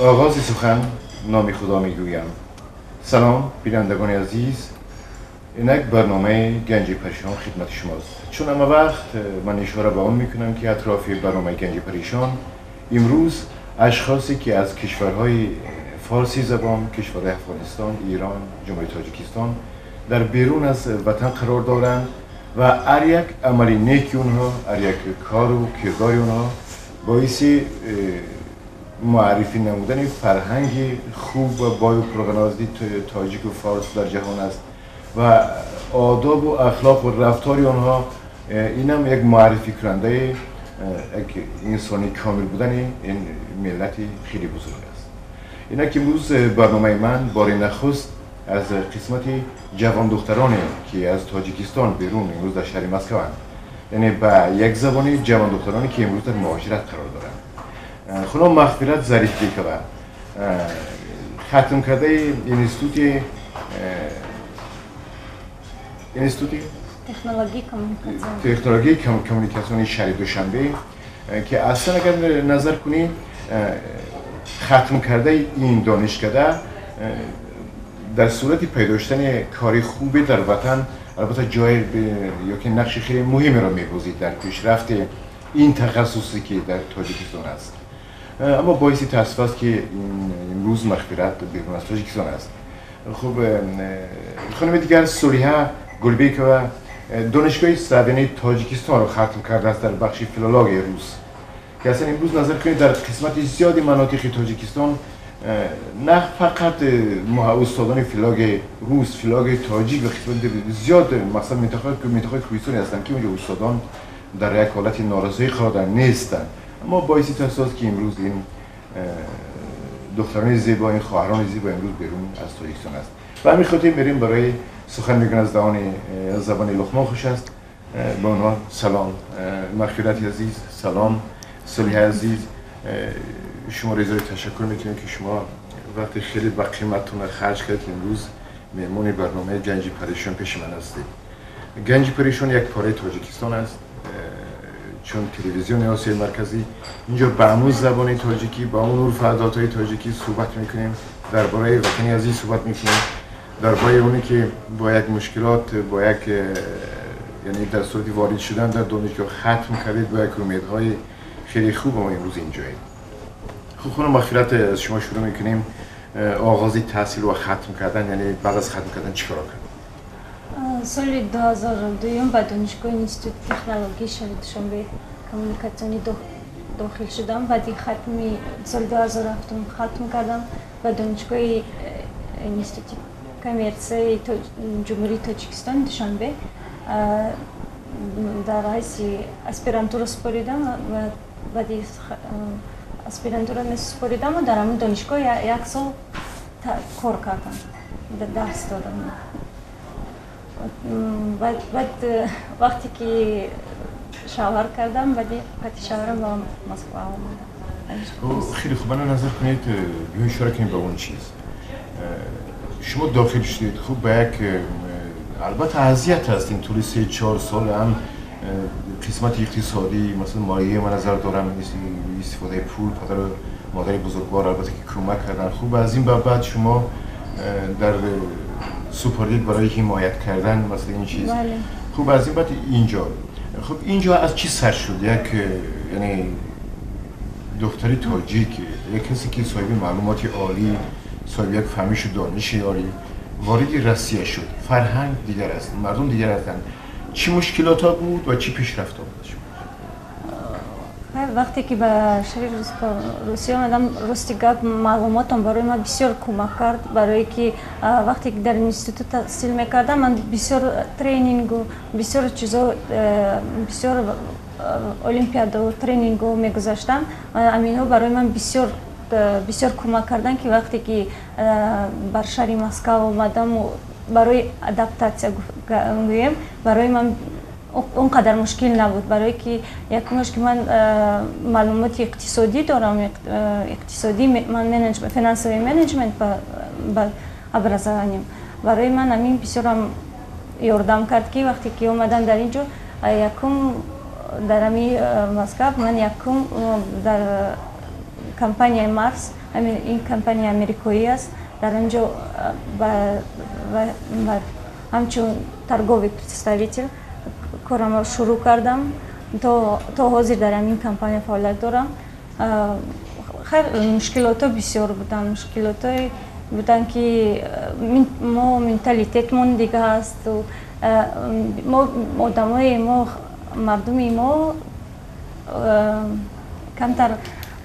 آغاز سخن نام خدا میگویم. سلام بینندگان عزیز، اینک برنامه گنج پریشان خدمت شماست. چون اما وقت من اشاره به اون میکنم که اطراف برنامه گنج پریشان امروز اشخاصی که از کشورهای فارسی زبان، کشور افغانستان، ایران، جمهوری تاجیکستان در بیرون از وطن قرار دارند و هر یک عملی نیکی اونها، هر یک کار و کردار اونها باعث معرفی نمودن فرهنگ خوب و بای و پرغنازی تاجیک و فارس در جهان است و آداب و اخلاق و رفتار آنها. این هم یک معرفی کننده یک انسانی کامل بودن این ملتی خیلی بزرگ است. اینا که امروز برنامه من بار نخست از قسمت جوان دخترانی که از تاجیکستان بیرون امروز در شهر مسکو هستند، یعنی با یک زبانی جوان دخترانی که امروز در مهاجرت قرار دارند. خدا مغفرت ظریف دیکوه ختم کرده انستیتوت تکنولوژی کمونیکاسیون شهر دوشنبه که اصلا اگر نظر کنی ختم کرده این دانشکده در صورت پیدا داشتن کاری خوبی در وطن البته جای یا که نقش خیلی مهمی را می‌بازید در پیشرفت این تخصصی که در تاجیکستان است. اما باعث تاسف است که امروز مغفرت بیرون از تاجیکستان است. خب خانم دیگر صلیحه گلبیکوه دانشگاه سروینه تاجیکستان رو ختم کرده است در بخش فیلولوژی روس که اصلا امروز نظر کنید در قسمت زیادی مناطق تاجیکستان نه فقط استادان فیلولوژی روس، فیلولوژی تاجیک و قسمت زیاد مثلا منطقه کوهستانی هستند که اونجا استادان در یک حالت نارضایی قرار دارند نیستند. اما باعث تاسف است که امروز این دختران زیبا، این خواهران زیبا امروز بیرون از تاجیکستان است. و همین خاطر میریم برای سخن میگن از زبان لقمان خوش است. به عنوان سلام مغفرت عزیز، سلام صلیحه عزیز، شما رضای تشکر میکنیم که شما وقت خیلی با قیمتتون خرج کردید امروز مهمون برنامه گنج پریشان پیش من هستید. گنج پریشان یک پاره تاجیکستان است، چون تلویزیون آسیای مرکزی اینجا به همون زبان تاجیکی با اون عرف و عادات‌های تاجیکی صحبت میکنیم، درباره وطن عزیز صحبت میکنیم، درباره اونی که با یک مشکلات با یک یعنی در صورت وارد شدن در دانشگاه ختم کردید با یک امیدهای خیلی خوب ما امروز اینجاییم. خب خانم مغفرت از شما شروع میکنیم. آغازی تحصیل و ختم کردن، یعنی بعد از ختم کردن چیکار کردن؟ سال 2002 به دانشگاه انستیتوت تکنولوژی شهر دوشنبه کمونیکاسیونی داخل شدم. بعد ختمی سال 2007 ختم کردم به دانشگاه انستیتوت کمرسی جمهوری تاجیکستان دوشنبه در حیث اسپیرانتورا سپاریدم و بعد اسپیرانتورا سپاریدم و در همون دانشگاه یک سال کار کردم، درس دادم. بعد وقتی که شوهر کردم بعد شوهرم با مسکو آمدم. خیلی خوب منو نظر کنید بیاین اشاره کنید به اون چیز. شما داخل شدید خب به یک البته اذیت هست این طول 3-4 سال هم قسمت اقتصادی مثلا مالیه من نظر دارم استفاده پول پدر مادر بزرگوار البته که کمک کردن. خوب از این بعد شما در سوپرلیگ برای حمایت کردن مثلا این چیز. بله. خوب از این بعد اینجا خب اینجا از چی سر شد؟ یک یعنی دختری تاجیک، یک کسی که صاحب معلومات عالی، صاحب یک فهمیش و دانش عالی وارد روسیه شد. فرهنگ دیگر است، مردم دیگر هستند. چی مشکلات ها بود و چی پیشرفت ها بود؟ وقتی که به شهر روسیه آمدم راستی گپ معلوماتم برای من بسیار کمک کرد، برای که وقتی که در انستیتوت تحصیل میکردم من بسیار ترینینگ و بسیار چیزا بسیار المپیادا و ترینینگ رو میگذاشتم. امینا برای من بسیار کمک کردن که وقتی که بر شهر مسکو آمدم و برای ادپتاسیا گویم برای من اونقدر مشکل نبود، برای که یک مشکل من معلومات اقتصادی دارم، اقتصادی من فینانسوی منیجمنت با ابرزانیم. برای من همین بسیار یاردم کرد که وقتی که اومدم در اینجا یکم در همین مسکو من یکم در کمپانی مارس این کمپانی امریکایی است. در اونجا همچون ترگوی представитель کارم شروع کردم تا حاضر در این کمپانی فعالیت دارم. خیلی مشکلات بسیار بودن که ما منتالیتمون دیگه هست و ما آدمای ما مردم ما کمتر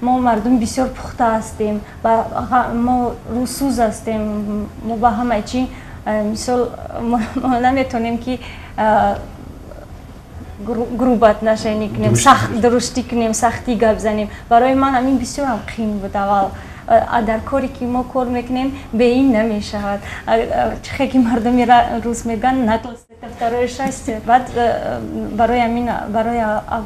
ما مردم بسیار پخته هستیم و ما روسوز هستیم. ما با همه چی مثال ما نمیتونیم که گروبت نشینیم، سخت درستی کنیم، سختی گپ زنیم. برای من همین بسیار هم قیم بود. اول در کاری که ما کار میکنیم به این نمیشود. چه که مردمی روز میگن نقل دفترش است. بعد برای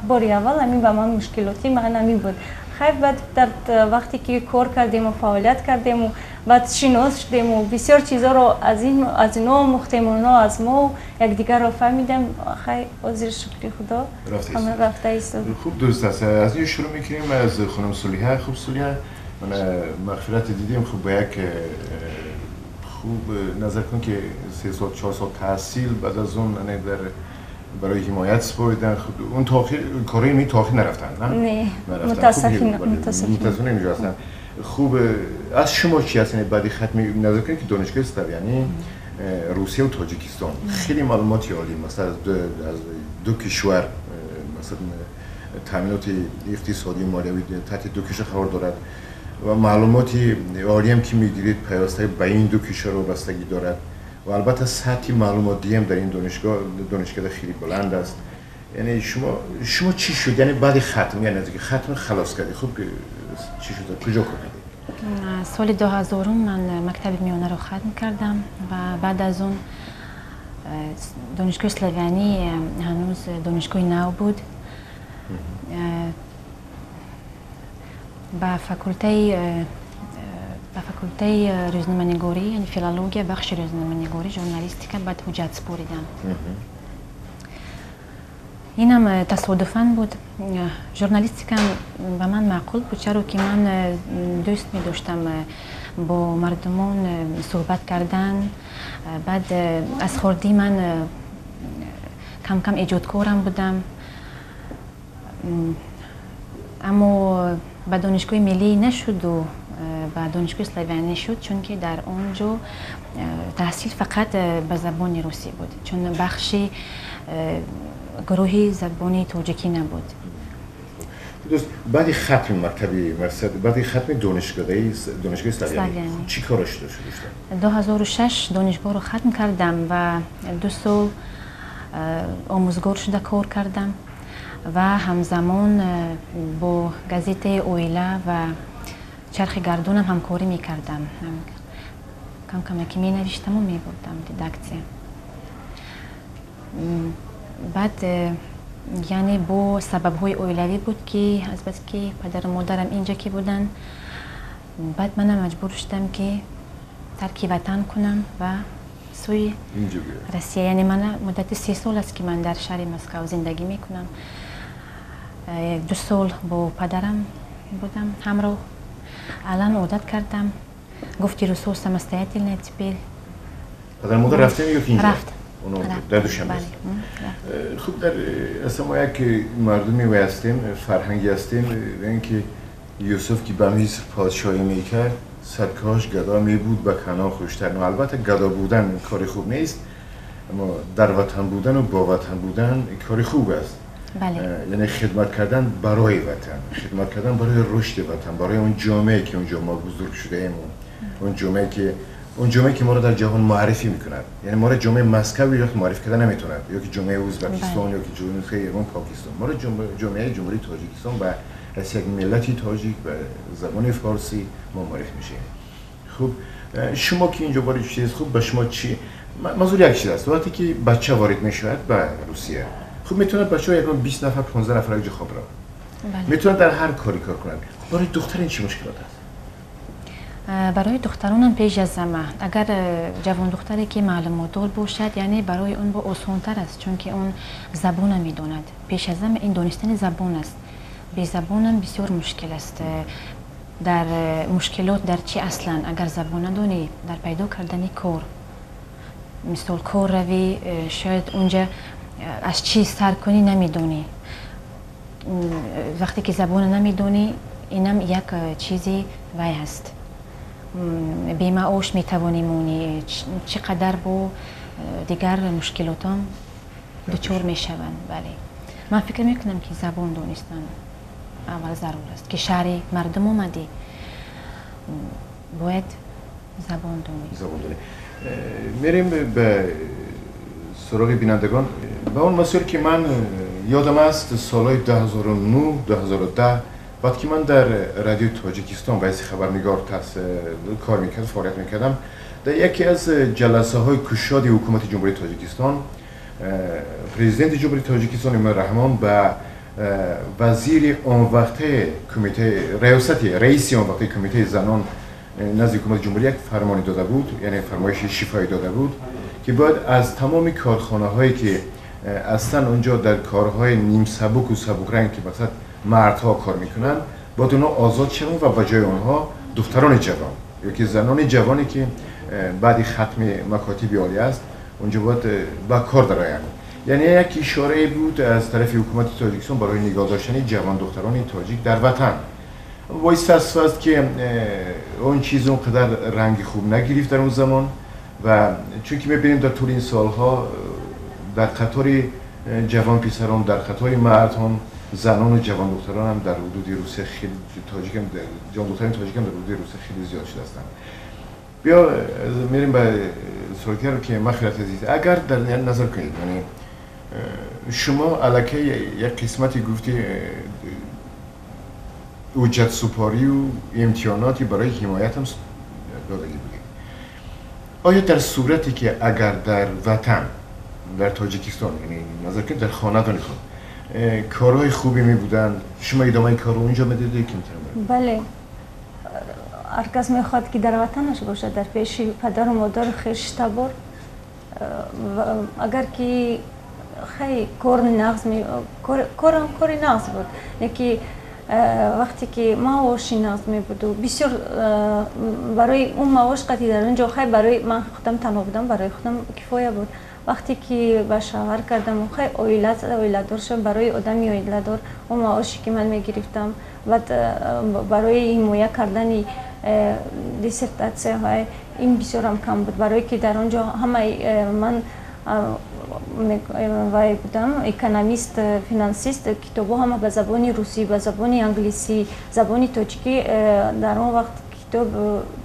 باری اول همین به من مشکلاتی من همین بود. خیلی بعد در وقتی که کار کردیم و فعالیت کردیم و بعد شناس شدیم و بسیار چیزا رو از اینا مختیم و از ما یکدیگر رو فهمیدیم. خیلی عزیز شکری خدا همه رفته ایستاد. خوب درست است. از این شروع میکنیم از خانم صلیحه. خوب صلیحه، من مغفرت دیدیم. خوب به یک خوب نظر کن که 3 سال 4 سال تحصیل بعد از اون برای حمایت سپردن. خود اون تاخیر کاری می تاخیر نرفتن نه متاسفانه اینجا هستن. خوب از شما چی هست؟ بعدی ختمی نظر کنید که دانشگاه استویانی روسیه و تاجیکستان خیلی معلوماتی عالی مثلا از دو کشور مثلا تامینات اقتصادی مالیوی تحت دو کشور خبر دارد و معلوماتی عالی هم که میگیرید پیوسته به این دو کشور وابستگی دارد و البته سطح معلوماتی هم در این دانشگاه خیلی بلند است. یعنی شما چی شد؟ یعنی بعد ختم یعنی نزدیک ختم خلاص کردی. خب چی شد؟ کجا کردی؟ سال 2000 من مکتب میانه رو ختم کردم و بعد از اون دانشگاه اسلویانی هنوز دانشگاه نو بود. با فاکولته روزنامه‌نگاری یعنی فیلولوژی بخش روزنامه‌نگاری ژورنالیستیک بعد حجت سپردم. اینم تصادفاً بود. ژورنالیستیک به من معقول بود چرا که من دوست می داشتم با مردمان صحبت کردن. بعد از خردی من کم کم ایجادکارم بودم اما به دانشگاه ملی نشد و به دانشگاه اسلویانی شد چون که در اونجا تحصیل فقط به زبان روسی بود چون بخشی گروهی زبانی تاجیکی نبود. دوست بعد ختم مکتبی مرصد بعد ختم دانشگاه اسلویانی چی کارش داشت؟ 2006 دانشگاه رو ختم کردم و 2 سال آموزگار شده کار کردم و همزمان با گازیته اویلا و چرخ گردونم همکاری میکردم. کم کم که می نوشتم و می بردم دیدکتی. بعد یعنی با سبب های اویلوی بود که از بس که پدر و مادرم اینجا که بودن بعد منم مجبور شدم که ترک وطن کنم و سوی روسیه. یعنی من مدت 3 سال است که من در شهر مسکو زندگی میکنم. 2 سال با پدرم بودم همراه. الان عادت کردم. گفتی روسو самостоятельная теперь. پدر مادر رفتن یا اینجا؟ رفت. در دوشنبه. خوب در اصلا ما یک مردمی و هستیم فرهنگی هستیم اینکه یوسف که به میز پادشاهی میکرد سرکاش گدا می بود به کنا خوشتر. البته گدا بودن کاری خوب نیست اما در وطن بودن و با وطن بودن کاری خوب است. بله. یعنی خدمت کردن برای وطن، خدمت کردن برای رشد وطن، برای اون جامعه که اونجا ما بزرگ شده ایم، اون جامعه که ما رو در جهان معرفی میکند. یعنی ما رو جامعه مسکو یا معرفی کردن نمیتوند یا که جامعه ازبکستان یا که جمهوری ایران پاکستان. ما رو جامعه جمهوری تاجیکستان و از یک ملتی تاجیک به زبان فارسی ما معرفی میشیم. خوب شما که اینجا وارد شدید خوب به شما چی منظور یک چیز است. وقتی که بچه وارد میشود به روسیه خب میتونه بچه‌ها یکم 20 نفر 15 نفر اینجا خواب را میتونن در هر کاری کار کنن. برای دختران چی مشکلات است؟ برای دختران پیش از همه اگر جوان دختری که معلومات دار باشد یعنی برای اون با آسان‌تر است چون که اون زبان میداند. پیش از همه این دانستن زبان است. بی زبانم بسیار مشکل است. در مشکلات در چی اصلا اگر زبان ندونی در پیدا کردن کار مثل کار روی شاید اونجا از چی سر کنی نمیدونی وقتی که زبان نمیدونی اینم یک چیزی وای هست بیمه اوش میتوانی مونی چقدر با دیگر مشکلاتم دچار میشوند بله من فکر میکنم که زبان دونستن اول ضرور است که شهر مردم اومدی باید زبان دونی میریم به سراغ بینندگان به اون مسئله که من یادم است سالهای 2009-2010 وقتی که من در رادیو تاجیکستان ویس خبرنگار کار میکردم فعالیت میکردم در یکی از جلسه های کشاد حکومت جمهوری تاجیکستان پرزیدنت جمهوری تاجیکستان امام رحمان و وزیر آن وقته کمیته رئیس آن وقته کمیته زنان نزد حکومت جمهوری یک فرمانی داده بود یعنی فرمایش شفاهی داده بود که باید از تمام کارخانه هایی که اصلا اونجا در کارهای نیم سبک و سبک رنگ که مثلا مردها کار میکنن باید اونا آزاد شوند و بجای آنها دختران جوان یا که زنان جوانی که بعد ختم مکاتب عالی است اونجا باید با کار درآیند یعنی یک اشاره بود از طرف حکومت تاجیکستان برای نگاه داشتن جوان دختران تاجیک در وطن وایس است که اون چیز اونقدر رنگ خوب نگرفت در اون زمان و چون که می‌بینیم در طول این سالها در قطار جوان پسران در قطار مردان زنان و جوان دختران هم در حدود روسیه خیلی تاجیک هم جوان دختران تاجیک هم در حدود روسیه خیلی زیاد شده هستند بیا میریم به سوالگر که من خیلی عزیز اگر در نظر کنید یعنی شما علاکه یک قسمتی گفتی اوجت سپاری و امتحاناتی برای حمایت هم دادگی بودید آیا در صورتی که اگر در وطن در تاجیکستان یعنی نظر کنید در خاندان خود کارهای خوبی می بودن شما ادامه کار رو اونجا میدیدید که میتونم بله هر کس میخواد که در وطنش باشد در پیش پدر و مادر خویش تبار اگر که خیلی کار نقص کاری نقص بود یکی وقتی که معاش نقص می بود و بسیار برای اون معاش قطعی در اونجا خیلی برای من خودم تنها بودم برای خودم کفایه بود وقتی که به شوهر کردم خیلی اویلت دار شدم برای آدمی اویلت دار اون معاشی که من میگرفتم و برای حمایت کردن دیسرتاسیون های این بسیار هم کم بود برای که در اونجا همه من وای بودم اکونومیست فینانسیست کتابا همه به زبان روسی به زبان انگلیسی زبان تاجیکی در اون وقت کتاب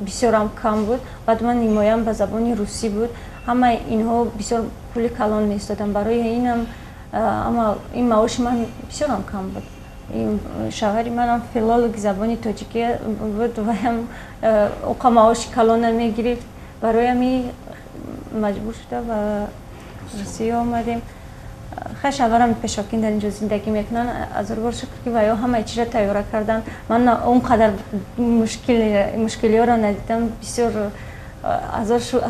بسیار هم کم بود بعد من حمایم به زبان روسی بود همه اینها بسیار پول کلان می‌استادم برای اینم اما این معاش من بسیار هم کم بود این شوهر منم فیلولوژی زبان تاجیکی بود و هم اوقا معاش کلان نمی‌گرفت برای همین مجبور شده و روسیه آمدیم خیلی شوهرم پیشاکین در اینجا زندگی میکنن از رو شکر که ویا همه چیز تیار کردن من اونقدر مشکلی ها را ندیدم بسیار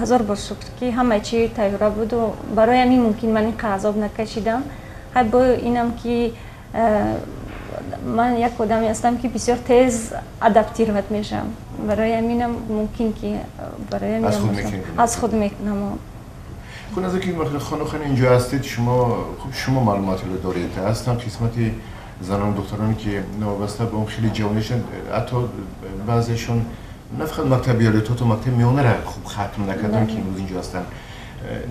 هزار بار شکر که همه چی تیار بود و برای همین ممکن من این عذاب نکشیدم خیلی با اینم که من یک آدمی هستم که بسیار تیز ادپتیروت میشم برای همینم ممکن که برای همین از خود میکنم خب از اینکه خانوخان اینجا هستید شما معلوماتی رو دارید هستن قسمتی زنان و دخترانی که وابسته به اون خیلی جوانشون حتی بعضیشون نه فقط مکتب یالیتوت و مکتب میانه را خوب ختم نکردن که امروز اینجا هستن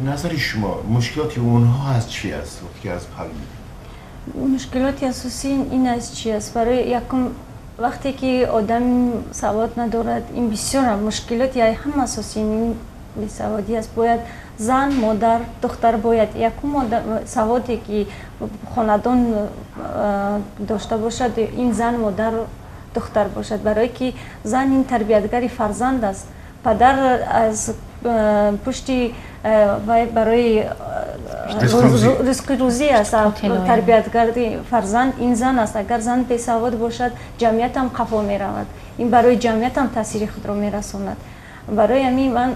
نظر شما مشکلاتی اونها از چی است وقتی از پل میدید؟ مشکلاتی اساسی این از چی است برای یکم وقتی که آدم سواد ندارد این بسیار مشکلاتی همه اساسی این بیسوادی است باید زن مادر دختر باید یکم سوادی که خاندان داشته باشد این زن مادر دختر باشد برای که زن این تربیتگری فرزند است پدر از پشتی برای رزق روزی است تربیتگری فرزند این زن است اگر زن بی سواد باشد جمعیت هم قفا می رود این برای جمعیت هم تاثیر خود را می رساند برای همین من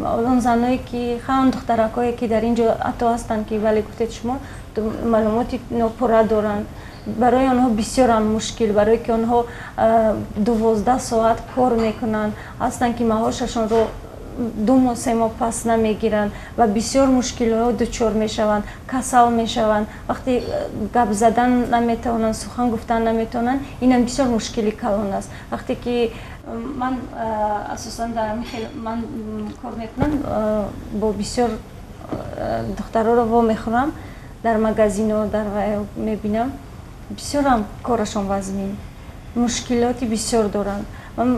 اون زنایی که خان دخترکایی که در اینجا اتو هستن که ولی گفتید شما معلوماتی ناپوره دارن، برای آنها بسیار هم مشکل، برای که آنها 12 ساعت کار میکنن هستن که معاششون رو 2 ماه 3 ماه پس نمیگیرن و بسیار مشکل ها دچار میشوند، کسل میشوند، وقتی گپ زدن نمیتونن، سخن گفتن نمیتونن، این هم بسیار مشکلی کلان است. وقتی که من اساسا در من کار میکنم با بسیار دخترها رو وا میخورم در مغازین و در میبینم بسیار هم کارشون وزنی، مشکلاتی بسیار دارن. من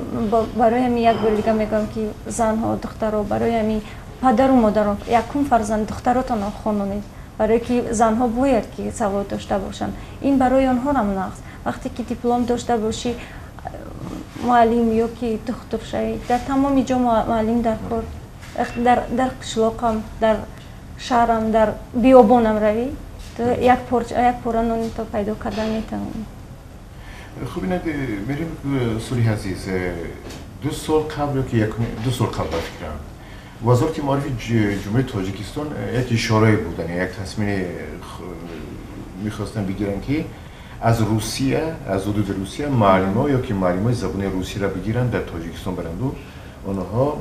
برای همین یک بار دیگه میگم که زنها دخترها برای همین پدر و مادران یکم فرزند دختراتون خانونید، برای که زنها باید که سواد داشته باشن، این برای آنها هم نقص. وقتی که دیپلم داشته باشی معلم یا که دکتر شوی، در تمام جا معلم در کار، در قشلاقم، در شهرم، در بیابانم روی یک پاره نانی تا پیدا کردن میتونم. خب اینه میریم سوری عزیز 2 سال قبل که 2 سال قبل فکرم وزارت معارف جمهوری تاجیکستان یک اشاره بودن، یک تصمیم میخواستن بگیرن که از روسیه، از حدود روسیه معلم‌ها یا که معلمای زبان روسی را بگیرن در تاجیکستان برند و آنها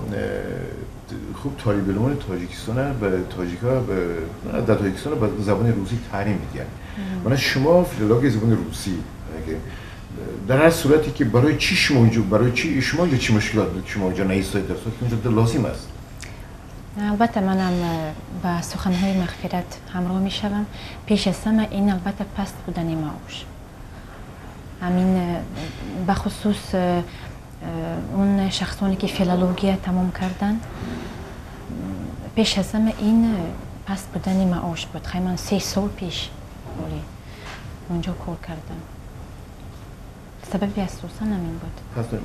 خوب طالب علمان تاجیکستان به تاجیکا در تاجیکستان به زبان روسی تعلیم میدن. من شما فیلولوژی زبان روسی در هر صورتی که برای چی شما اینجا چی مشکلات بود شما اینجا نیستید در صورتی که اونجا لازم است؟ البته منم با سخنهای مغفرت همراه میشوم. پیش از همه این البته پست بودن معاش، همین بخصوص اون شخصانی که فیلولوژی تمام کردن، پیش از همه این پست بودن معاش بود. خیلی من 3 سال پیش اونجا کار کردم، سببی اساسا همین بود. پس بودن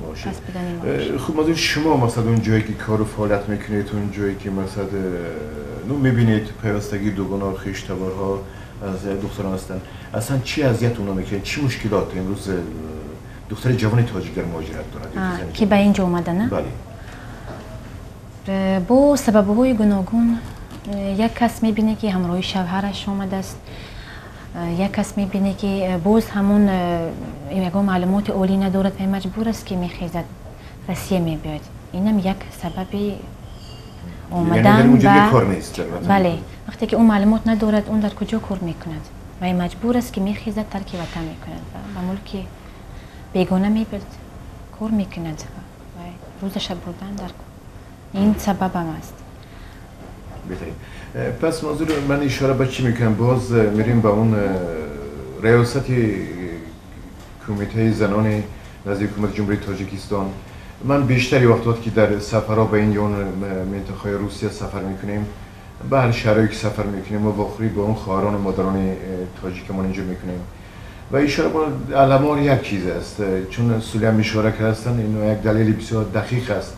معاش. خب مثلا شما مثلا اون جایی که کار و فعالیت میکنید، اون جایی که مثلا میبینید پیوستگی دوگانه خویشتبارها از دختران هستن، اصلا چی اذیت اونا میکنه؟ چی مشکلات امروز دختر جوان تاجیک در مهاجرت دارد که به اینجا اومدن؟ بله. با سبب‌های گوناگون، یک کس میبینه که همراه شوهرش اومده است، یک کس میبینه که باز همون معلومات اولی ندارد و مجبور است که میخیزد روسیه میباید. اینم یک سبب اومدن بله، وقتی که اون معلومات ندارد اون در کجا کار میکند و مجبور است که میخیزد ترک وطن میکند و ملک بیگانه میبرد کار میکند و روز شب بردن در این سبب هم است. بهترین. پس موضوع من اشاره به چی میکنم؟ باز میریم به اون ریاست کمیته زنان نزد حکومت جمهوری تاجیکستان. من بیشتری وقتی که در سفرها به این یا اون منطقه روسیه سفر میکنیم، به هر شهری که سفر میکنیم و واقعی با اون خواهران و مادران تاجیکمان اینجا میکنیم و اشاره به علمان یک چیز است، چون سولیان اشاره کردن اینو یک دلیل بسیار دقیق است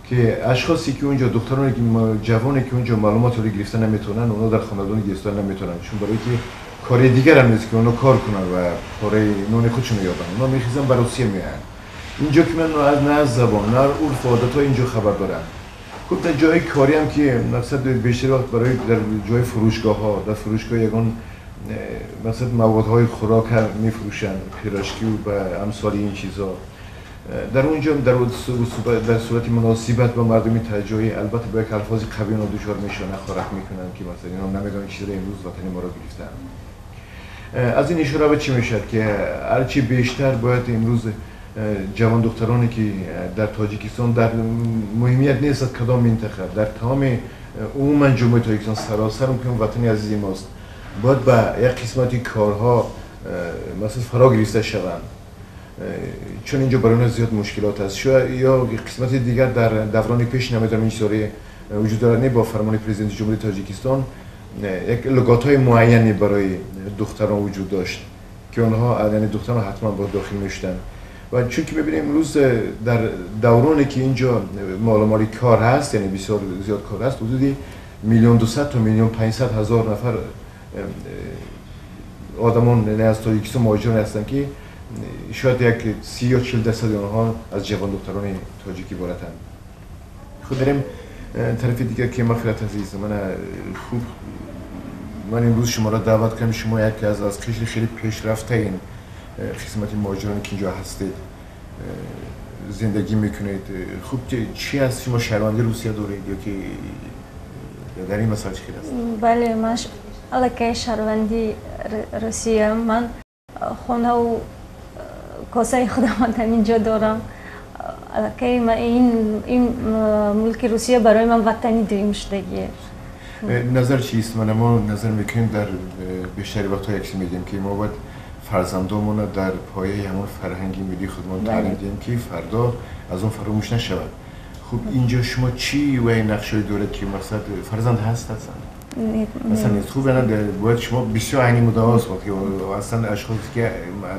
که اشخاصی که اونجا دخترانی که جوانی که اونجا معلومات رو گرفتن نمیتونن، اونا در خانواده گرفتن نمیتونن، چون برای که کار دیگر هم نیست که اونا کار کنن و کار نون خودشون رو یابن، اونا میخیزن به روسیه میان. اینجا که من نه از زبان نه عرف و عادت‌ها اینجا خبر دارم. خب در جای کاری هم که مقصد بیشتر وقت برای در جای فروشگاه‌ها، در فروشگاه یگان مثلا موادهای خوراک میفروشن، پیراشکی و امثال این چیزا، در اونجا در صورت مناسبت با مردمی تجاری البته با یک الفاظی قوی اونا دچار میشن، خورک میکنن که مثلا اینا نمیدونن چی رو امروز وطن ما رو گرفتن. از این اشاره به چی میشه که هرچی بیشتر باید امروز جوان دخترانی که در تاجیکستان در مهمیت نیست کدام منطقه، در تمام عموما جمهوری تاجیکستان سراسر میگم وطن عزیز ماست، باید با یک قسمتی کارها مثلا فرا گرفته شوند، چون اینجا برای اونها زیاد مشکلات هست. شاید یا قسمت دیگر در دوران پیش نمیدونم این چیزایی وجود دارد، با فرمان پرزیدنت جمهوری تاجیکستان یک لگات‌های معینی برای دختران وجود داشت که اونها یعنی دختران حتما با داخل میشدن و چون که ببینیم امروز در دورانی که اینجا مال کار هست، یعنی بسیار زیاد کار هست، حدودی 1,200,000 تا 1,500,000 نفر آدمان از تاجیکستان مهاجر هستند که شاید یک 30 یا 40% آنها از جوان دختران تاجیکی بارتند. خود داریم طرف دیگر که مغفرت عزیز من خوب من امروز شما را دعوت کنم شما یکی از قشر خیلی پیشرفته این قسمت مهاجرانی که اینجا هستید زندگی میکنید خوب چی از شما شهروندی روسیه دارید یا که در این مسائل چی هست؟ بله من علاقه شهروندی روسیه من خونه و کاسه خودم اینجا دارم علاقه من این ملک روسیه برای من وطنی دویم شدگیه نظر چیست؟ ما نظر میکنیم در بیشتری وقتا یکی میگیم که ما باید فرزندامون در پایه همون فرهنگی ملی خودمون تعلیم دهیم که فردا از اون فراموش نشود. خب اینجا شما چی و این نقشه دارید که مقصد فرزند هست هستن؟ مثلا نیست خوب باید شما بسیار عینی مدعاست وقتی اصلا اشخاصی که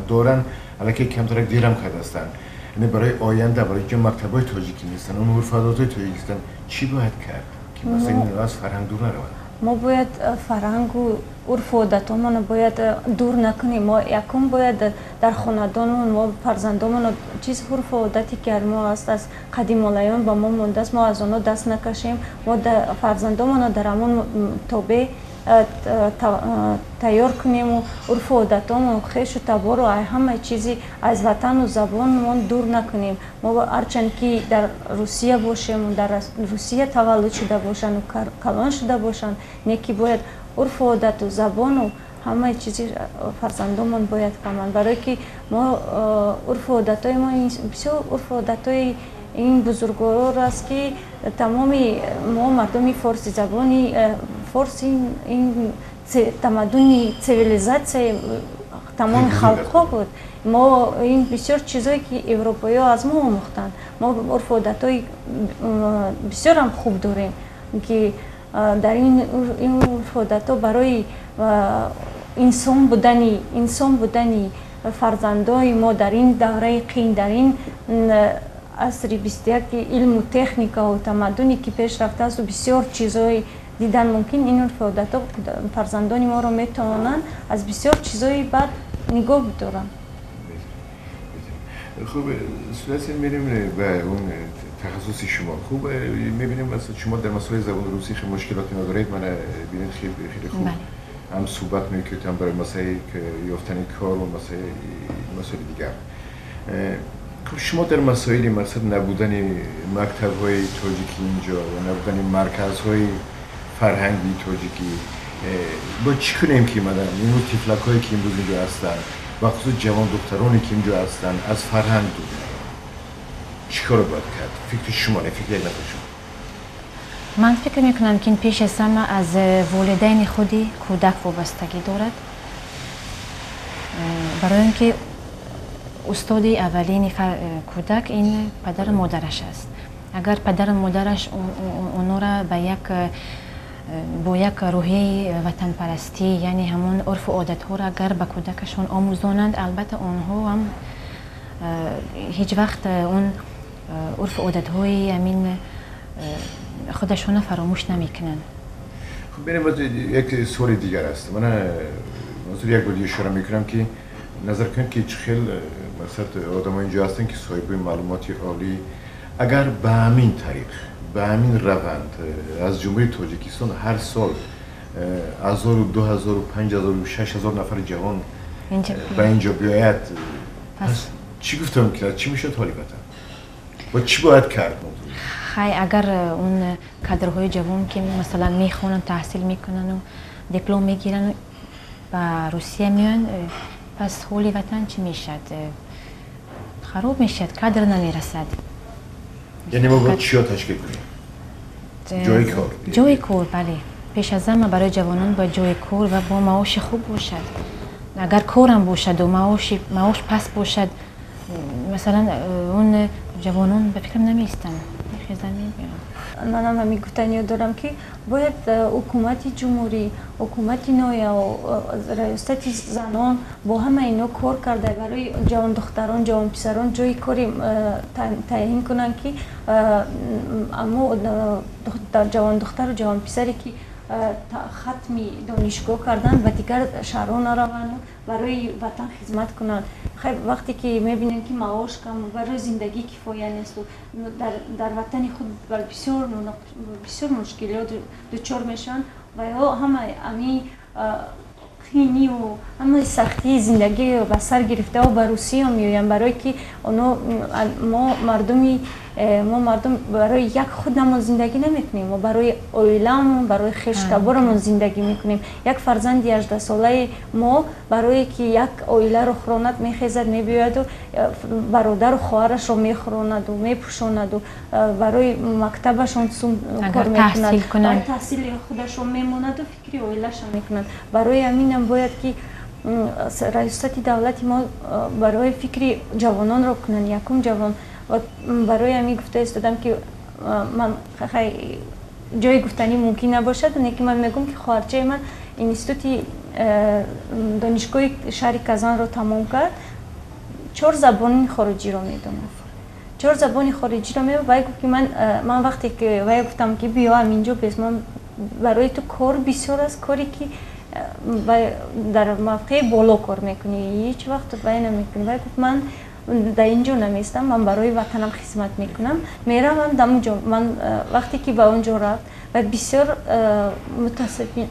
دارن علاقه کمتر دیرم کرده هستن یعنی برای آینده برای که مکتبای تاجیکی نیستن اون عرف عاداتای تاجیکستان چی باید کرد که مثلا این از فرهنگ دور نرود؟ ما باید فرهنگ و عرف و عادتامون باید دور نکنیم ما یکم باید در خاندانمون ما فرزندامون چیز عرف و عادتی که ما است از قدیم الایام با ما مونده است ما از اونها دست نکشیم ما فرزندامون در همون تابع تیار کنیم و عرف و عادتامون خویش و تبار و همه چیزی از وطن و زبانمون دور نکنیم ما هرچند که در روسیه باشیم در روسیه تولد شده باشن و کلان شده باشن نیکی باید عرف و عادت و زبان و همه چیزی فرزندامون باید کامل برای که ما عرف و عادتای ما بسیار عرف و عادتای این بزرگوار است که تمامی ما مردمی فارسی زبانی فارسی این تمدنی سیویلیزاسیون تمام خلقها بود ما این بسیار چیزایی که اروپایی ها از ما آموختن ما عرف و عادتای بسیار هم خوب داریم که در این عرف و عادتها برای انسان بودنی فرزندای ما در این دوره قین در این عصر 21 علم و تکنیکا و تمدنی که پیش رفته است و بسیار چیزای دیدن ممکن این عرف و عادتها فرزندان ما رو میتونن از بسیار چیزای بد نگاه بدارن. خوب صورتی میریم به اون تخصصی شما خوب میبینیم مثلا شما در مسائل زبان روسی خیلی مشکلاتی ندارید من ببینید خیلی خوب هم صحبت میکنید هم برای مسائل که یافتن کار و مسائل دیگر خب شما در مسائل مثلا نبودن مکتب‌های تاجیکی اینجا و نبودن مرکزهای فرهنگی تاجیکی با چی کنیم که مدام این تفلک‌هایی که امروز اینجا هستن و خصوص جوان دخترانی که اینجا هستن از فرهنگ دور چی کار باید کرد؟ فکر شما نه فکر یک نفر شما من فکر میکنم که این پیش از همه از والدین خودی کودک وابستگی دارد برای اینکه استادی اولین کودک این پدر مادرش است اگر پدر مادرش اونو را با یک روحیه وطن پرستی یعنی همون عرف و عادت ها را اگر به کودکشون آموزانند البته اونها هم هیچ وقت اون عرف و عادت های همین خودشون فراموش نمیکنن. خب ببینید یک سوال دیگر است من منظور یک بار اشاره میکنم که نظر کنید که خیلی مثلا آدم اینجا هستن که صاحب معلوماتی عالی اگر به همین طریق به همین روند از جمهوری تاجیکستان هر سال 1000 و 2000 و 5000 و 6000 نفر جوان به اینجا بیاید پس چی گفتم که چی میشه حالی وطن و چی باید کرد خیلی اگر اون کادرهای جوان که مثلا میخونن تحصیل میکنن و دیپلم میگیرن به روسیه میان پس حالی وطن چی میشد خراب میشد کادر نمیرسد یعنی ما باید چیا تشکیل کنیم؟ جای کار بله پیش از همه برای جوانان با جای کار و با معاش خوب باشد اگر کارم باشد و معاش پس باشد مثلا اون جوانان به فکرم نمیستن من هم همین گفتنی دارم که باید حکومت جمهوری حکومت نویا و ریاست زنان با همه اینا کار کرده برای جوان دختران جوان پسران جای کاری تعیین کنن که اما جوان دختر و جوان پسری که ختمی دانشگاه کردن و دیگر شهران روند برای وطن خدمت کنند. خب وقتی که میبینیم که معاش کم برای زندگی کفایه نیست و در وطن خود بر بسیار مشکلات دچار میشن و یا همه امی خینی و همه سختی زندگی به سر گرفته و به روسیه میآیند برای که ما مردم برای یک خودمون زندگی نمیکنیم و برای عائله‌مون برای خویشتبارمون زندگی میکنیم. یک فرزند 18 ساله ما برای که یک عائله رو خراند میخیزد میبیاید و برادر و خواهرش رو میخراند و میپوشاند و برای مکتبشون کار میکند، تحصیل خودش رو میماند و فکری عائله‌ش میکند. برای همین باید که ریاست دولت ما برای فکری جوانان رو کنن. یکم جوان و برای همین گفته استادم که من خیلی جای گفتنی ممکن نباشد و که من میگم که خواهرچه من اینستیتوت دانشگاه شهر کازان رو تمام کرد، 4 زبان خارجی رو میدونم. 4 زبان خارجی رو میدونم. وای گفت که من وقتی که وای گفتم که بیا اینجا بس من برای تو کار بسیار است، کاری که در موقع بالا کار میکنی هیچ وقت وای نمیکنی. وای گفت من در اینجا نمیستم، من برای وطنم خدمت میکنم. میرم من وقتی که به اونجا رفت و بسیار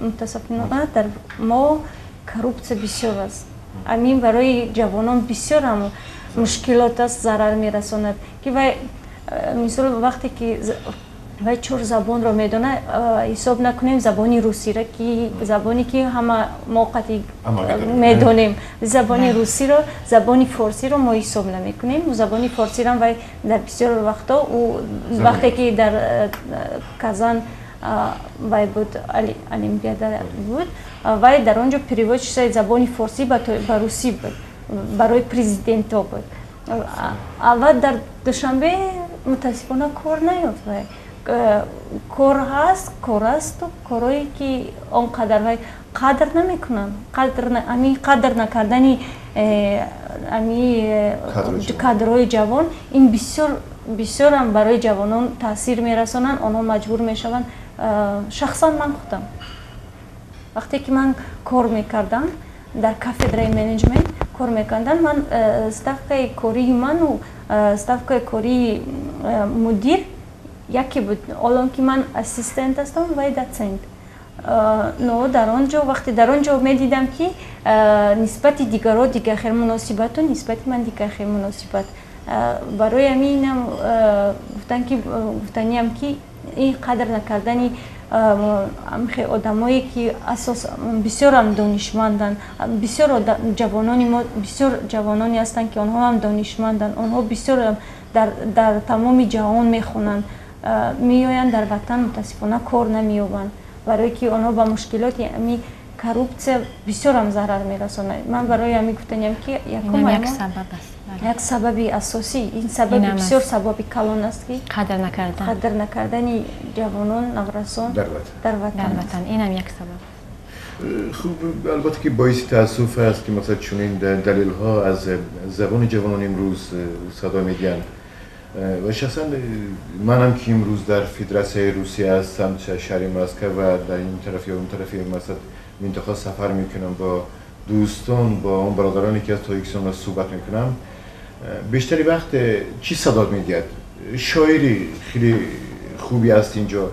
متاسفانه در ما کروپسیون بسیار است. همین برای جوانان بسیار هم مشکلات است، ضرر میرساند که مثلا وقتی که 4 زبان رو میدونه حساب نکنیم زبانی روسی را که زبانی که همه موقعی میدونیم، زبانی روسی رو زبانی فارسی رو ما حساب نمیکنیم و زبانی فارسی را در بسیار وقتا و وقتی که در کازان بود المپیادا بود و در اونجا پریواج زبانی فارسی به روسی بود برای پرزیدنت ها بود. اول در دوشنبه متاسفانه کار نیافت. کار است و کارهایی که آنقدر قدر نمیکنن. قدر نکردنی کادرهای جوان این بسیار هم برای جوانان تاثیر میرسانند. آنها مجبور میشوند. شخصا من خودم وقتی که من کار میکردم در کافدرای منیجمنت کار میکردم، من استافکای کاری من و استافکای کاری مدیر یکی بود. الان که من اسیستنت هستم و داتسنت در آنجا وقتی در آنجا میدیدم که نسبت دیگران دیگر خیر مناسبت و نسبت من دیگر خیر مناسبت. برای همینم گفتنیم که این قدر نکردنی آدمایی که اساس بسیار هم دانشمندن، بسیار جوانانی ما بسیار جوانانی هستند که آنها هم دانشمندن، آنها بسیار در تمام جهان میخونن، میآیند در وطن متاسفانه کار نمییابند برای که آنها با مشکلات کروپسیون بسیار هم ضرر میرسونه. من برای همین گفتنیم که یک سبب اساسی این سبب بسیار سبب کلان است که قدر نکردن جوانان نوجوانان در وطن. این هم یک سبب. خوب البته که باعث تاسف است که مثلا چنین دلیل ها از زبان جوانان امروز صدا میگن و شخصا منم که امروز در فدراسیون روسیه هستم شهر مسکو و در این طرف یا اون طرف مثلا منطقه سفر میکنم با دوستان با اون برادرانی که از تاجیکستان صحبت میکنم، بیشتری وقت چی صدا میگید؟ شاعری خیلی خوبی است اینجا،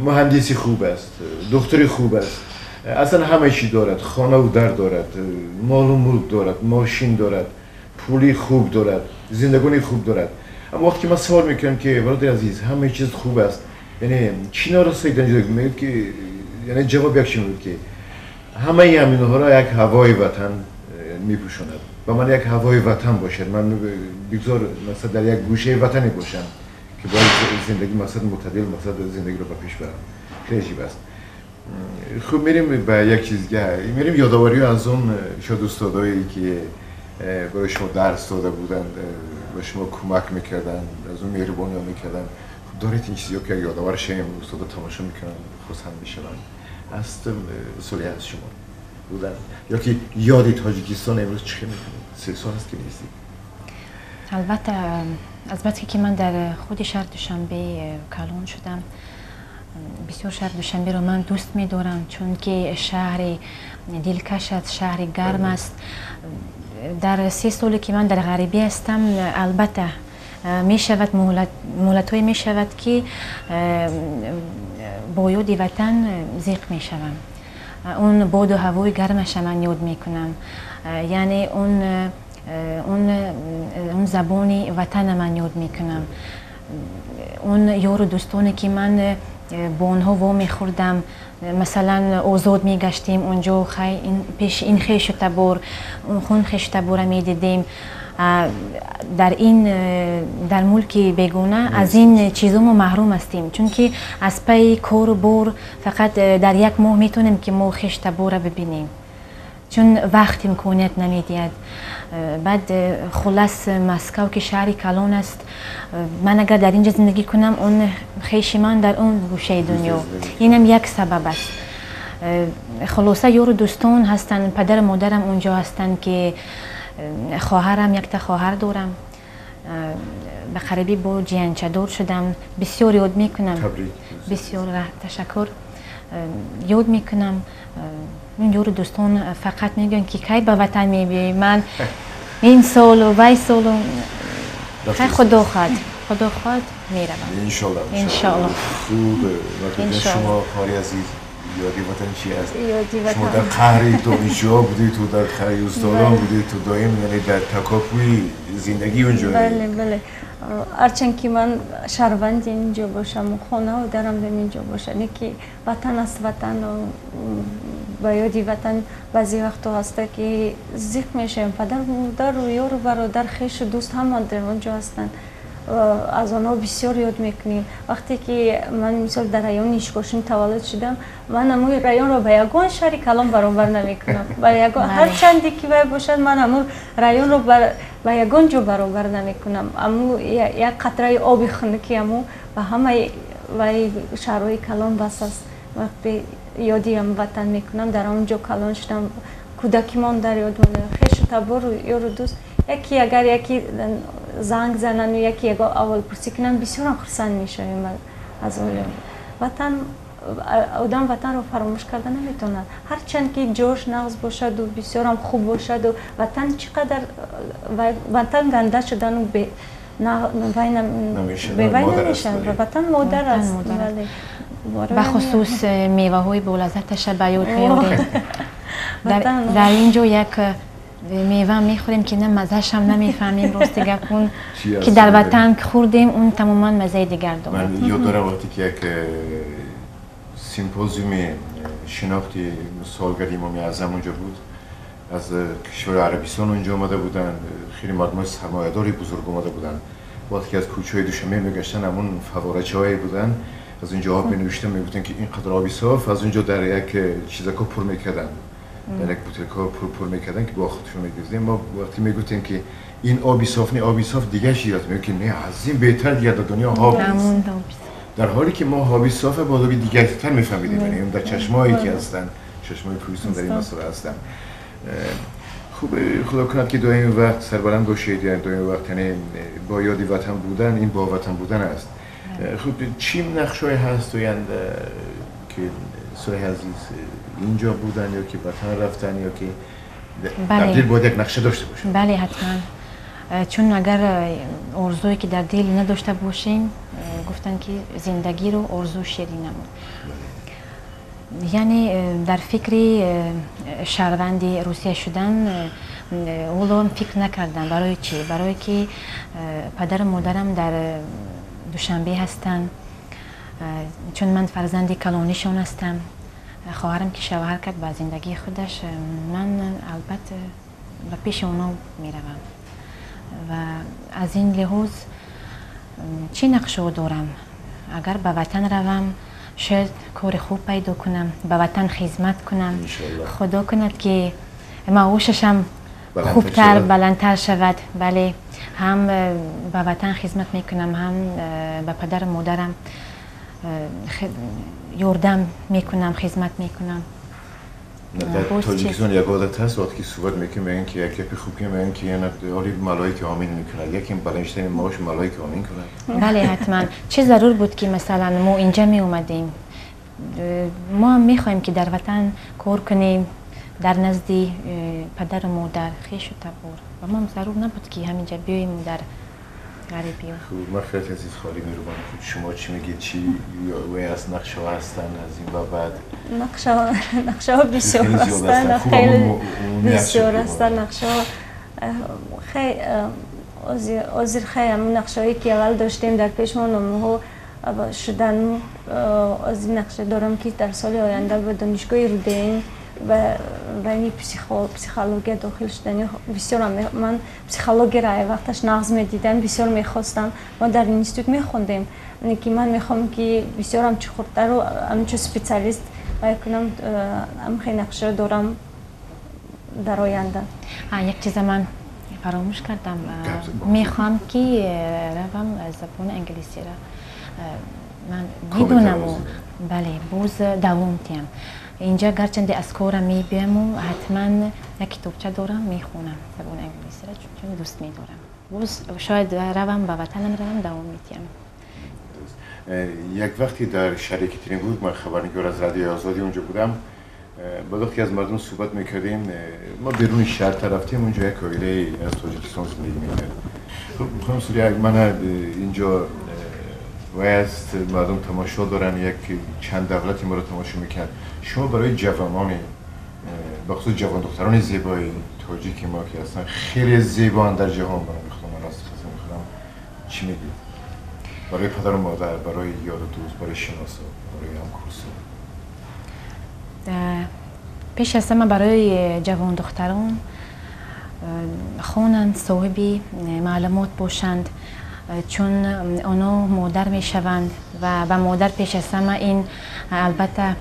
مهندسی خوب است، دکتری خوب است، اصلا همه چی دارد، خانه و در دارد، مال و ملک دارد، ماشین دارد، پولی خوب دارد، زندگانی خوب دارد. اما وقتی من سوال میکنم که برادر عزیز همه چیز خوب است، یعنی چی نارسایی میگه که یعنی جواب یکشون بود که همه همینها را یک هوای وطن میپوشاند و من یک هوای وطن باشد، من بگذار مثلا در یک گوشه وطنی باشم که باید زندگی مثلا معتدل مثلا زندگی رو به پیش برم. خیلی عجیب است. خب میریم به یک چیزگه، میریم یادآوری از اون شاد استادایی که برای شما درس داده بودند، به شما کمک میکردن، از اون مهربانی ها میکردن. دارید این چیزی که یادآور شیم استادا تماشا میکنن خوشحال میشن است سالی از شما بودن یا که یادی تاجیکستان امروز چه میکنید؟ 3 سال است که نیستید. البته که من در خود شهر دوشنبه کلان شدم بسیار شهر دوشنبه رو من دوست می‌دارم چون که شهر دلکش است، شهر گرم است. در 3 سالی که من در غریبی هستم البته می شود مهلت‌هایی می شود که با یاد وطن زیق می شوم. اون باد و هوای گرمش من یاد می کنم، یعنی اون زبان وطن من یاد می کنم. اون یار و دوستانی که من با اونها وا می خوردم، مثلا آزاد می گشتیم اونجا، پیش این خیش و تبار، اون خون خیش و تبار می دیدیم. در ملک بیگانه از این چیزا ما محروم هستیم، چون که از پی کار و بار فقط در 1 ماه میتونیم که ما خیش تبار را ببینیم، چون وقت امکانیت نمیدید. بعد خلاص مسکو که شهر کلان است، من اگر در اینجا زندگی کنم اون خیش من در اون گوشه دنیا، اینم یک سبب است. خلاصه یار دوستان هستن، پدر مادرم اونجا هستن که خواهرم، 1 تا خواهر دارم، به قریبی با جیانچه دار شدم. بسیار یاد میکنم، بسیار تشکر. یاد میکنم این یار دوستان فقط میگن که کی به وطن میبی، من این سال و وی سال و خدا خواهد میروم انشالله. خوب. و شما خواهری عزیز یادی وطن چی است؟ شما در قهر دانشجوها بودی، تو در قهر استادان بودی، تو دایم یعنی در تکاپوی زندگی اونجا. بله. هرچند که من شهروند اینجا باشم و خانه و درم اینجا باشه، نه که وطن است، وطن و با یادی وطن بعضی وقتا هسته که زیق میشم. پدر مادر و یار و برادر خویش و دوست هم در اونجا هستن، از آنها بسیار یاد میکنیم. وقتی که من مثال در رایون نیشکاشین تولد شدم، من همون رایون را به یگان شهر کلان برابر نمیکنم. هر چندی که وای باشد من همون رایون را به یگان جو برابر نمیکنم. همون یک قطره آبی خنکی همون و همه وای شهرهای کلان بس است. وقتی یادی هم وطن میکنم، در اونجا کلان شدم، کودکی من در یاد مانده. خیش تبار و یار و دوست، اگر یکی زنگ زنن و یکی اول پرسی کنن، بسیار هم خرسند میشویم از اون وطن. آدم وطن رو فراموش کرده نمیتونه، هرچند که جوش نغز باشد و بسیار هم خوب باشد و وطن چقدر وطن گنده شدن و به وی نمیشن و وطن مادر است. به خصوص میوه های بولذتش بیاد میاریم. در اینجا یک میوه میخوریم که نه مزهش هم نمیفهمیم، راستی گپون که در وطن خوردیم اون تماما مزه دیگر داره. من یاد دارم وقتی که یک سیمپوزیوم شناختی سالگرد امام اعظم اونجا بود، از کشور عربستان اونجا آمده بودن، خیلی مردم سرمایه‌داری بزرگ آمده بودن. وقتی که از کوچه‌های دوشنبه میگشتن، همون فوارچه‌هایی بودن، از اونجا آب می‌نوشتن، میگفتن که این قدر آبی صاف از اونجا در یک چیزکو پر میکردن، در یک بوتلکا پر میکردن که با خودشون می‌گرفتن. ما وقتی میگفتیم که این آبی صاف نه، آبی صاف دیگه چیزه، میگه که نه، از این بهتر دیگه در دنیا آب نیست. در حالی که ما آبی صاف با آبی دیگه تر میفهمیدیم، یعنی در چشمایی که هستن، چشمای پولیسون در این مسئله هستن. خوب، خدا کند که دائم وقت سربلند باشید، یعنی دائم وقت یعنی با یادی وطن بودن، این با وطن بودن است. خب چی نقشای هست و یعنی که سوی عزیز اینجا بودن یا که وطن رفتن یا که در دل باید یک نقشه داشته باشن؟ بله حتما، چون اگر آرزویی که در دل نداشته باشیم، گفتن که زندگی رو آرزو شیرین نمود. یعنی در فکری شهروند روسیه شدن اولم فکر نکردم. برای چی؟ برای که پدر و مادرم در دوشنبه هستن، چون من فرزند کلانیشون هستم. خواهرم که شوهر کرد با زندگی خودش، من البته به پیش اونا میروم و از این لحاظ چی نقشه دارم؟ اگر به وطن روم شاید کار خوب پیدا کنم، به وطن خدمت کنم. خدا کند که معاششم خوبتر بلندتر شود. بله، هم به وطن خدمت میکنم، هم به پدر و مادرم یاردم میکنم، خدمت میکنم. در تاجیکستان یک عادت هست وقتی که صحبت میکنیم که یک گپ خوب میگن که یعنی آری ملائکه آمین میکنن، یکی بلندترین معاش ملائکه آمین کنن. بله حتما. چه ضرور بود که مثلا ما اینجا می اومدیم ما هم میخوایم که در وطن کار کنیم در نزد پدر و مادر خویش و تبار و ما هم ضرور نبود که همینجا بیاییم در غریبی. خوب، من خیلی عزیز خالی مهربان. شما چی میگید؟ چی وی از نقشه ها هستن از این و بعد؟ نقشه ها بسیار هستن، خیلی بسیار هستن نقشه ها. خیلی آزیر خیلی همون نقشه هایی که اول داشتیم در پیش ما نمونه ها شدن. از این نقشه دارم که در سال آینده به دانشگاه رودین و این پسیخولوژی داخل شدن. بسیار من پسیخولوژی را وقتش نقض میدیدم، بسیار میخواستم. ما در اینستیتوت میخوندیم که من میخوام که بسیار همچه خورتر و همچه سپیسیالیست کنم. هم خیلی نقشه دارم در آینده. یک چیز من فراموش کردم، میخوام که روم زبان انگلیسی را من میدونم و بله باز دوام تیم اینجا گرچنده از کارم میبیم و حتما یک کتابچه دارم میخونم زبان انگلیسی را چون دوست میدارم. باز شاید روم به وطنم روم دوام میتیم. یک وقتی در شهر یکاترینبورگ من خبرنگار از رادیو آزادی اونجا بودم، با وقتی از مردم صحبت میکردیم. ما بیرون شهر طرفتیم، اونجا یک عائله از تاجیکستان زندگی میکرد. خانم سوریه، من اینجا وایست مردم تماشا دارن، یک چند دولتی ما رو تماشا میکرد. شما برای جوانان بخصوص جوان دختران زیبای تاجیک ما که هستن خیلی زیبان در جهان، برای من راست خواستم میخورم چی میگید؟ برای پدر و مادر، برای یار و دوست، برای شناسا، برای همکورسا. پیش از همه برای جوان دختران خوانند صاحبی معلومات باشند، چون آنها مادر می شوند و به مادر پیش از همه این البته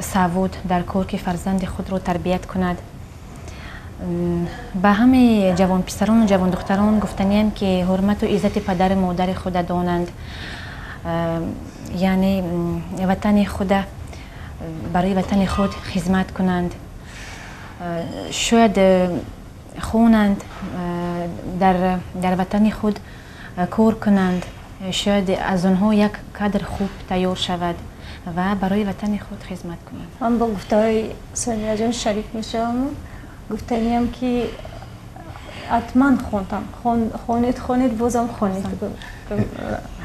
سواد در کار که فرزند خود را تربیت کند. به همه جوان پسران و جوان دختران گفتنیم که حرمت و عزت پدر و مادر خود دانند، یعنی وطن خود برای وطن خود خدمت کنند. شاید خوانند در وطن خود کار کنند، شاید از آنها یک کادر خوب تیار شود و برای وطن خود خدمت کنند. من با گفته‌های سونیا جان شریک میشم. گفتنیم که حتما خوانید بازم خوانید.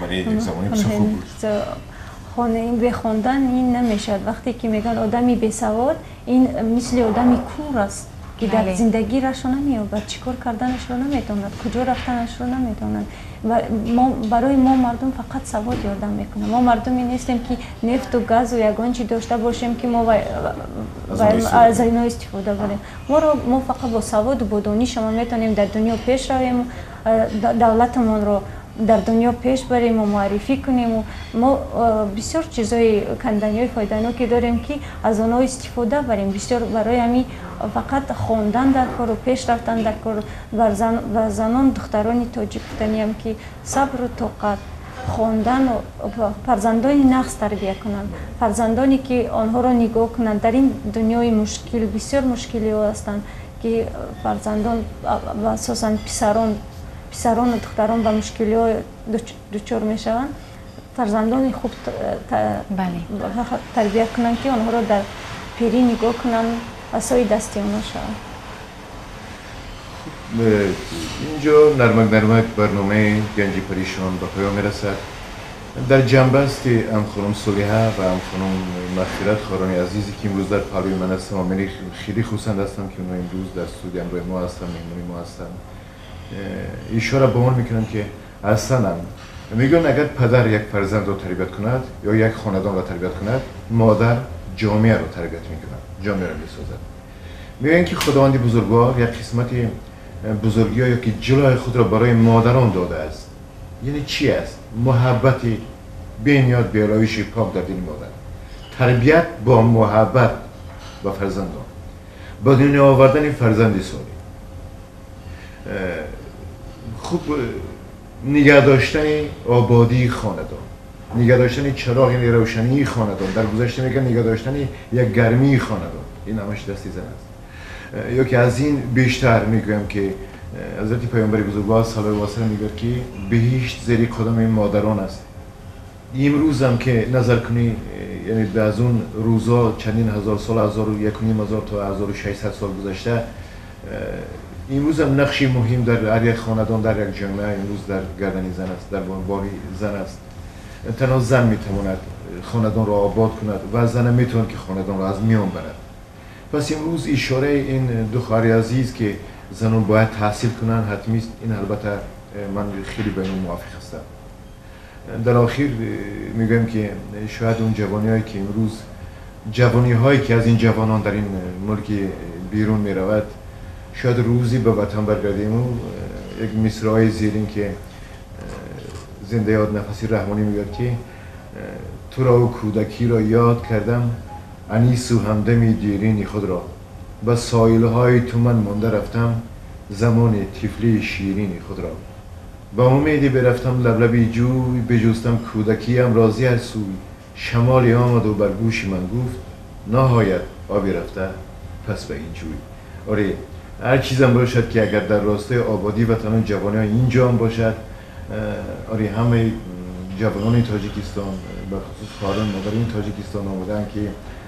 برای یک زمانی بسیار خوب بود. این بخوندن این نمیشد. وقتی که میگن آدمی بیسواد، این مثل آدمی کور است که در زندگی رش رو نمی‌یابد، چیکار کردنش رو نمی‌داند، کجا رفتنش رو نمی‌داند. و برای ما مردم فقط سواد یادم میکنه. ما مردمی نیستیم که نفت و گاز و یگان چی داشته باشیم که ما از اینا استفاده کنیم. ما فقط با سواد و با دانش ما میتونیم در دنیا پیش رویم، دولتمون رو در دنیا پیش بریم و معرفی کنیم. و ما بسیار چیزای کندنی فایده‌ناک که داریم که از آنها استفاده بریم. بسیار برای همین فقط خواندن در کار و پیش رفتن در کار و زنان دختران تاجیک هم که صبر و طاقت خواندن و فرزندانی نقص تربیت کنند، فرزندانی که آنها را نگاه کنند. در این دنیای مشکل بسیار مشکلی هستند که فرزندان و اساساً پسران و دختران به مشکلی ها دچار می شوند. فرزندان خوب تربیت کنند که آنها را در پیری نگاه کنند، اسای دستی آنها شوند. اینجا نرمک برنامه گنجی پریشان به پایان میرسد. در جنبه است ام خانم صلیحه و ام خانم مغفرت خارانی عزیزی که امروز در پهلوی من هستم و من خیلی خوشحال هستم که اونها امروز در استودیو همراه ما هستن، مهمانی ما هستن. اشاره به من میکنم که اصلا میگن اگر پدر یک فرزند رو تربیت کند یا یک خاندان رو تربیت کند، مادر جامعه رو تربیت میکند، جامعه رو میسازد. میگن که خداوند بزرگوار یک قسمت بزرگی‌ها که جلوی خود را برای مادران داده است. یعنی چی است؟ محبت بی‌نیاد بی‌الایش پاک در دل مادر، تربیت با محبت با فرزندان، با دنیا آوردن فرزند سالم، خوب نگه داشتن آبادی خاندان، نگه داشتن چراغ یعنی روشنی خاندان. در گذشته میگن نگه داشتن یک گرمی خاندان، این همش دستی زن است. یا که از این بیشتر میگویم که حضرت پیامبر بزرگوار صلی الله علیه و سلم میگه که بهشت زیر قدم این مادران است. امروز هم که نظر کنی یعنی از اون روزا چندین هزار سال، 1500 تا 1600 سال گذشته، امروز هم نقشی مهم در هر یک خاندان، در یک جامعه امروز در گردن زن است، در باری زن است. تنها زن میتواند خاندان را آباد کند و زن میتواند که خاندان را از میان برد. پس امروز اشاره این دو خواهر عزیز که زنان باید تحصیل کنند حتمی است. این البته من خیلی به این موافق هستم. در آخر میگم که شاید اون جوانی‌هایی که امروز جوانی‌هایی که از این جوانان در این ملک بیرون میرود، شاید روزی به وطن برگردیم و یک مصرع‌های زیرین که زنده یاد نفسی رحمانی میگه که تو را و کودکی را یاد کردم، انیس و همدمی دیرین خود را، به سایل‌های تو من مانده رفتم، زمان طفلی شیرین خود را. با امیدی برفتم لبلبی جوی، بجستم کودکیم راضی هر سوی، شمالی آمد و بر گوش من گفت، نهایت آبی رفته پس به این جوی. آره، هر چیزم باشد که اگر در راستای آبادی وطن جوانی ها اینجا هم باشد، آره همه جوانان تاجیکستان به خصوص خواهران مادرین تاجیکستان آمدن که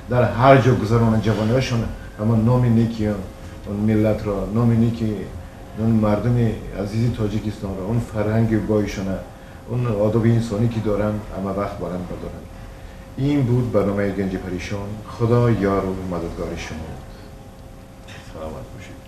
در هر جا گذران جوانی هاشون اما نام نیکی اون ملت را، نام نیکی اون مردم عزیز تاجیکستان را، اون فرهنگ بایشونه، اون آداب انسانی که دارن اما وقت بارن بدارن. این بود برنامه گنج پریشان. خدا یار و مددگار شما بود. سلامت باشید.